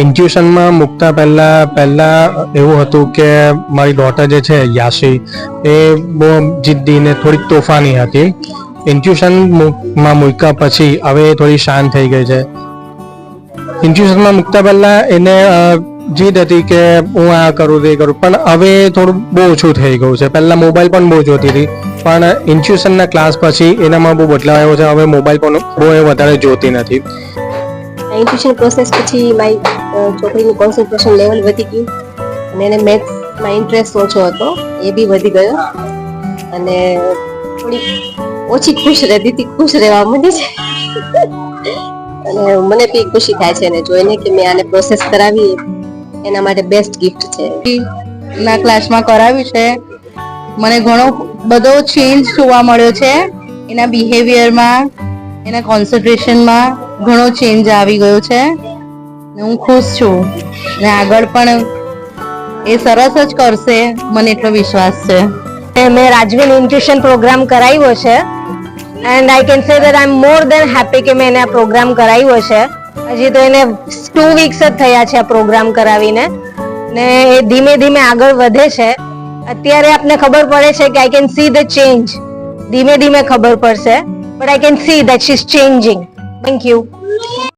ઇન્ટ્યુશનમાં મૂકતા પહેલા એવું હતું કે મારી ડોટર જે છે યાશી એ બહુ જિદ્દી ને થોડીક તોફાની હતી. ઇન્ટ્યુશનમાં મૂક્યા પછી હવે થોડી શાંત થઈ ગઈ છે. ઇન્ટ્યુશનમાં મૂકતા પહેલા એને જીદ હતી કે હું આ કરું તે કરું, પણ હવે થોડું બહુ ઓછું થઈ ગયું છે. પહેલા મોબાઈલ પણ બહુ જોતી હતી, પણ ઇન્ટ્યુશનના ક્લાસ પછી એનામાં બહુ બદલાવ આવ્યો છે. હવે મોબાઈલ પણ બહુ વધારે જોતી નથી. ઇન્ટ્યુશન પ્રોસેસ પછી મારી છોકરીનું કોન્સન્ટ્રેશન લેવલ વધી ગયું અને એને મેથ્સમાં ઇન્ટરેસ્ટ ઓછો હતો, એ બી વધી ગયો અને થોડી ઓછી ખુશ રહેતી હતી, ખુશ રહેવા માંડી છે અને મને બી ખુશી થાય છે એને જોઈને કે મેં આને પ્રોસેસ કરાવી, એના માટે બેસ્ટ ગિફ્ટ છે. ના ક્લાસમાં કરાવ્યું છે, મને ઘણો બધો ચેન્જ જોવા મળ્યો છે. એના બિહેવિયરમાં, એના કોન્સન્ટ્રેશનમાં ઘણો ચેન્જ આવી ગયો છે. હું ખુશ છું ને આગળ પણ એ સરસ જ કરશે, મને એટલો વિશ્વાસ છે. મેં રાજવીન ઇન્ટ્યુશન પ્રોગ્રામ કરાવ્યો છે and I can say that I am more than happy કે મેં એને આ પ્રોગ્રામ કરાવ્યો છે. હજી તો એને 2 વીક્સ જ થયા છે આ પ્રોગ્રામ કરાવીને ને એ ધીમે ધીમે આગળ વધે છે. અત્યારે આપને ખબર પડે છે કે I can see the change, ધીમે ધીમે ખબર પડશે, but I can see that she is changing. Thank you.